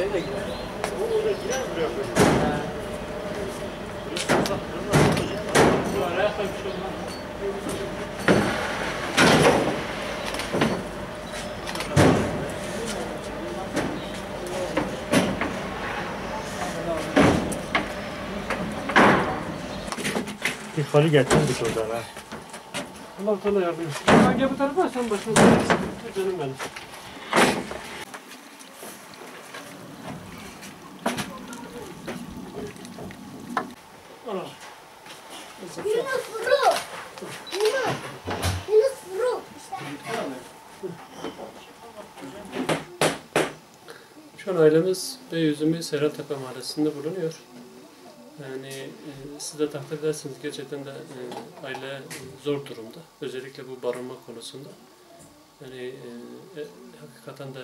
içeri de girer. O orada girer buraya böyle. Bu araya koymuş olmaz. İhali getirdik oradan ha. Allah Teala yardım etsin. Ben gel bu tarafa, sen başına koyarsın. Canım benim. Yunus vuru. Yunus vuru. Şu an ailemiz Beyüzümü Serratepe Mahallesi'nde bulunuyor. Yani siz de takdir edersiniz, gerçekten de aile zor durumda. Özellikle bu barınma konusunda. Yani hakikaten de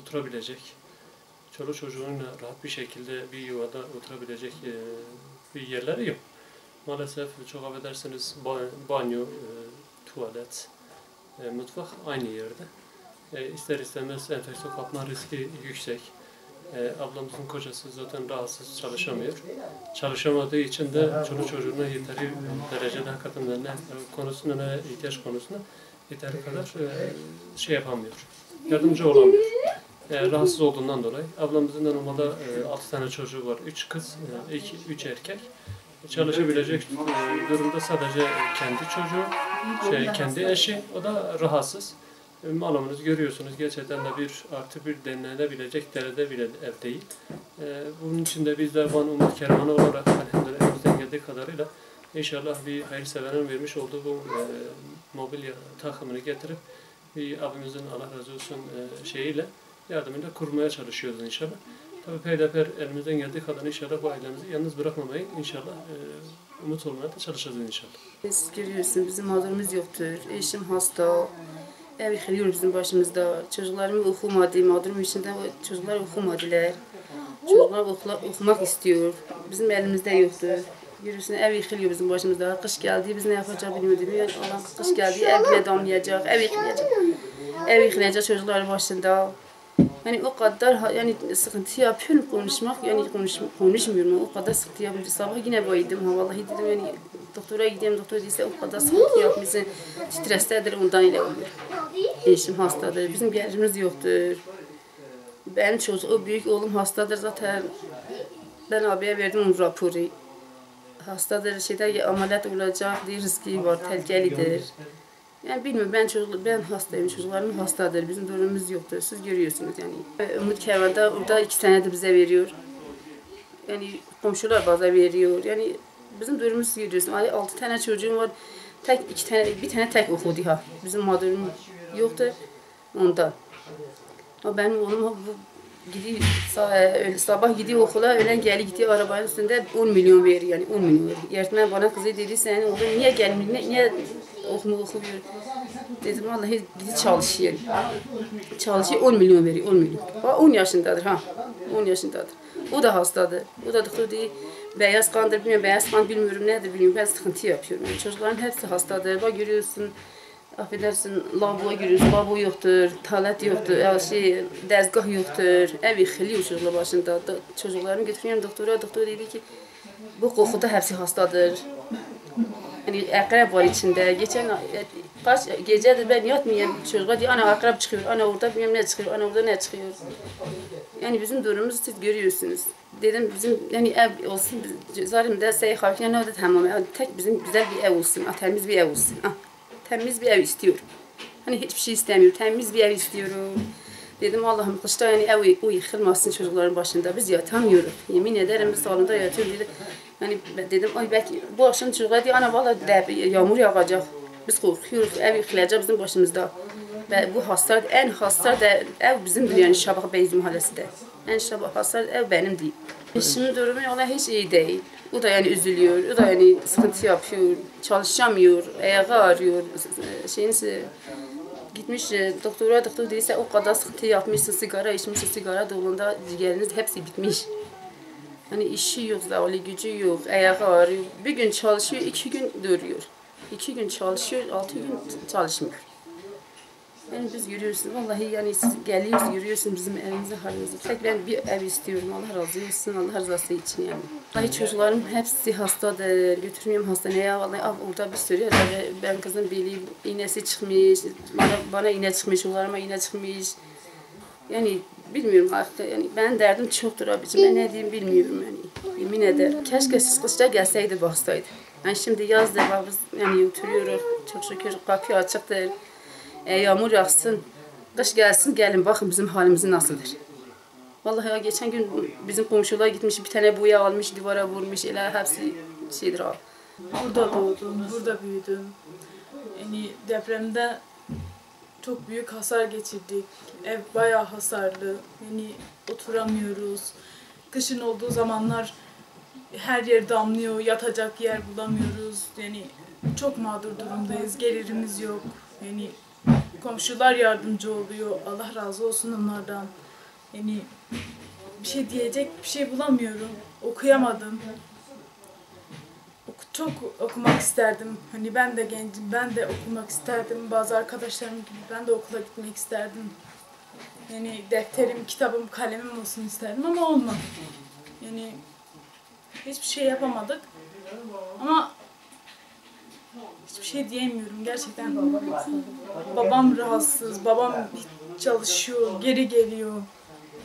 oturabilecek, çoluk çocuğunla rahat bir şekilde bir yuvada oturabilecek bir yerleri yok. Maalesef çok affedersiniz banyo, tuvalet, mutfak aynı yerde. İster istemez enfeksiyon kapma riski yüksek. Ablamızın kocası zaten rahatsız, çalışamıyor. Çalışamadığı için de çoluk çocuğuna yeteri derecede hakikaten ne konusunda ne ihtiyaç konusunda yeteri kadar şey yapamıyor. Yardımcı olamıyor. Rahatsız olduğundan dolayı. Ablamızın da normalde 6 tane çocuğu var. 3 kız, 3 erkek. Çalışabilecek durumda sadece kendi çocuğu, kendi eşi. O da rahatsız. Malumunuz görüyorsunuz, gerçekten de bir artı bir denilebilecek derecede bile ev değil. Bunun için de biz de Van Umut Kervanı olarak elimizden geldiği kadarıyla inşallah bir hayırseverin vermiş olduğu bu mobilya takımını getirip bir abimizin Allah razı olsun şeyiyle yardımıyla kurmaya çalışıyoruz inşallah. Tabii peyderpey elimizden geldiği kadar inşallah bu ailemizi yalnız bırakmamayı inşallah umut olmaya da çalışacağız inşallah. Siz görüyorsunuz, bizim hazırımız yoktur. Eşim hasta. Ev yıkılıyor bizim başımızda. Çocuklarım okumadı, mağdurum içinde çocuklar okumadılar. Çocuklar okumak istiyor. Bizim elimizde yoktur. Görüyorsunuz, ev yıkılıyor bizim başımızda. Kış geldi, biz ne yapacağız bilmiyorduk. Allah kış geldi, ev bile damlayacak, ev yıkılacak. Ev yıkılacak çocuklar başında. Yani o kadar yani sıkıntı yapıyorum konuşmak, yani konuşmuyorum. O kadar sıkıntı yapıyorum. Sabah yine bayıldım. Vallahi dedim yani doktora gideyim, doktor değilse o kadar sıkıntı yapmışsın. Strestedir, ondan ile oluyor. Eşim hastadır, bizim gelirimiz yoktur. Benim çocuğu, büyük oğlum hastadır zaten. Ben abiye verdim onun raporu. Hastadır, ameliyat olacak diye riski var, tehlikelidir. Yani bilmiyorum, ben hastayım, çocuklarım hastadır, bizim durumumuz yoktur, siz görüyorsunuz yani. Umut Kervan'da orada 2 senedir bize veriyor. Yani komşular bazen veriyor, yani bizim durumumuz görüyorsunuz. 6 tane çocuğum var, bir tane tek okudu ha. Bizim mağdurum yoktur ondan. Ama benim oğlum gidiyor, sabah gidiyor okula, öğlen gidiyor arabanın üstünde 10 milyon veriyor, yani 10 milyon veriyor. Öğretmen bana kızı dedi, senin oğlum niye gelmiyor, niye okumuyor? Dedim vallahi gidip çalışıyor. Çalışıyor, 10 milyon veriyor, 10 milyon. O 10 yaşındadır ha, 10 yaşındadır. O da hastadır, o da doktor değil. Beyaz kandır, bilmiyorum, beyaz kan bilmiyorum nedir bilmiyorum, ben sıkıntı yapıyorum. Yani çocukların hepsi hastadır, bak görüyorsun. Affedersin, lavabo görüyorsun, lavabo yoktur, tuvalet yoktur, dezgah yoktur, ev yıkılıyor çocuklar başında. Çocuklarımı götürüyorum doktora, doktor dedi ki bu kokuda hepsi hastadır. Yani akrep var içinde. Geçen kaç gecedir ben yatmayayım, çocuklar diyor ana akrep çıkıyor, ana orada bilmem ne çıkıyor, ana orada ne çıkıyor. Yani bizim durumumuzu siz görüyorsunuz. Dedim bizim yani ev olsun, zaten de seyahate ne oldu tamam, tek bizim güzel bir ev olsun, temiz bir ev olsun. Temiz bir ev istiyorum. Hani hiçbir şey istemiyorum. Temiz bir ev istiyorum. Dedim Allah'ım kışta yani ev yıkılmasın çocukların başında. Biz yatamıyoruz. Yemin ederim biz salonda yatıyoruz. Yani dedim ay belki bu akşam çocuklar diyor ana vallahi yağmur yağacak. Biz korkuyoruz. Ev yıkılacak bizim başımızda. Ve bu hasta en hasta ev bizimdir yani Şabak Beyzi Mahallesi'de. En hasta ev benim değil. Eşimin durumu vallahi hiç iyi değil. O da yani üzülüyor, o da yani sıkıntı yapıyor, çalışamıyor, ayağı ağrıyor. Gitmiş doktora, doktor değilse o kadar sıkıntı yapmışsın, sigara içmişsin, sigara dolunda ciğeriniz hepsi bitmiş. Hani işi yok, zavali gücü yok, ayağı ağrıyor. Bir gün çalışıyor, 2 gün duruyor. 2 gün çalışıyor, 6 gün çalışmıyor. Yani biz görüyorsunuz. Vallahi yani siz geliyorsunuz, görüyorsunuz bizim evimizi, halimizi. Tek ben bir ev istiyorum. Allah razı olsun. Allah rızası için yani. Vallahi çocuklarım hepsi hastadır. Götürmüyorum hastaneye. Vallahi orada bir sürü yerlerde ben kızım bileyim iğnesi çıkmış. Bana iğne çıkmış, çocuklarıma iğne çıkmış. Yani bilmiyorum artık. Yani benim derdim çoktur abicim. Ben ne diyeyim bilmiyorum yani. Yemin ederim. Keşke siz kışta gelseydi baksaydı. Yani şimdi yazdır bak biz yani oturuyoruz. Çok şükür kapı açıktır. Yağmur yağsın, kış gelsin gelin bakın bizim halimiz nasıldır. Vallahi ya geçen gün bizim komşular gitmiş bir tane boya almış duvara vurmuş ile hepsi şeydir abi. Burada doğdum, burada büyüdüm. Yani depremde çok büyük hasar geçirdik. Ev bayağı hasarlı. Yani oturamıyoruz. Kışın olduğu zamanlar her yer damlıyor, yatacak yer bulamıyoruz. Yani çok mağdur durumdayız, gelirimiz yok. Yani komşular yardımcı oluyor. Allah razı olsun onlardan. Yani bir şey diyecek bir şey bulamıyorum. Okuyamadım. Çok okumak isterdim. Hani ben de gencim, ben de okumak isterdim. Bazı arkadaşlarım gibi ben de okula gitmek isterdim. Yani defterim, kitabım, kalemim olsun isterdim ama olmadı. Yani hiçbir şey yapamadık. Ama hiçbir şey diyemiyorum gerçekten. Babam rahatsız, babam çalışıyor, geri geliyor.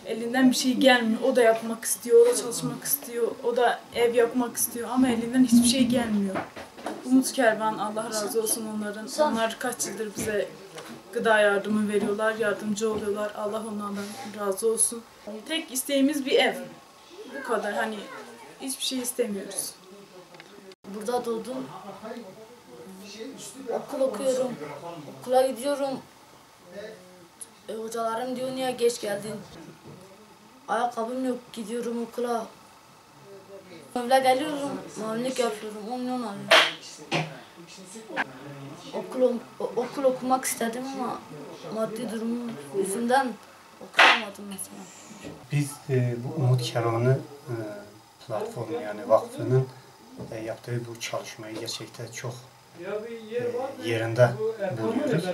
Elinden bir şey gelmiyor. O da yapmak istiyor, o da çalışmak istiyor, o da ev yapmak istiyor ama elinden hiçbir şey gelmiyor. Umut Kervan, Allah razı olsun onların. Onlar kaç yıldır bize gıda yardımı veriyorlar, yardımcı oluyorlar. Allah onlardan razı olsun. Tek isteğimiz bir ev. Bu kadar, hani hiçbir şey istemiyoruz. Burada doğdum. Okul okuyorum. Okula gidiyorum. Hocalarım diyor niye geç geldin? Ayakkabım yok. Gidiyorum okula. Evle geliyorum. Muavinlik yapıyorum. 10 milyon alıyorum. Okul okumak istedim ama maddi durumum yüzünden okuyamadım mesela. Biz bu Umut Kervan'ı platformu yani vakfının yaptığı bu çalışmayı gerçekten çok yerinde buluyoruz.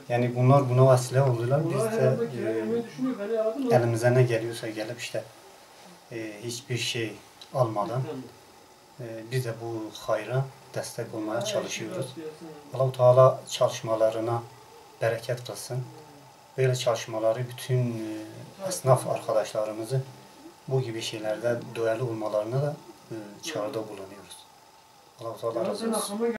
Yani bunlar buna vesile oldular. Biz de elimize ne geliyorsa gelip işte hiçbir şey almadan biz de bu hayra destek olmaya çalışıyoruz. Allah-u Teala çalışmalarına bereket kılsın. Böyle çalışmaları bütün esnaf arkadaşlarımızı bu gibi şeylerde duyarlı olmalarına da çağrıda bulunuyoruz. Allah-u Teala razı olsun.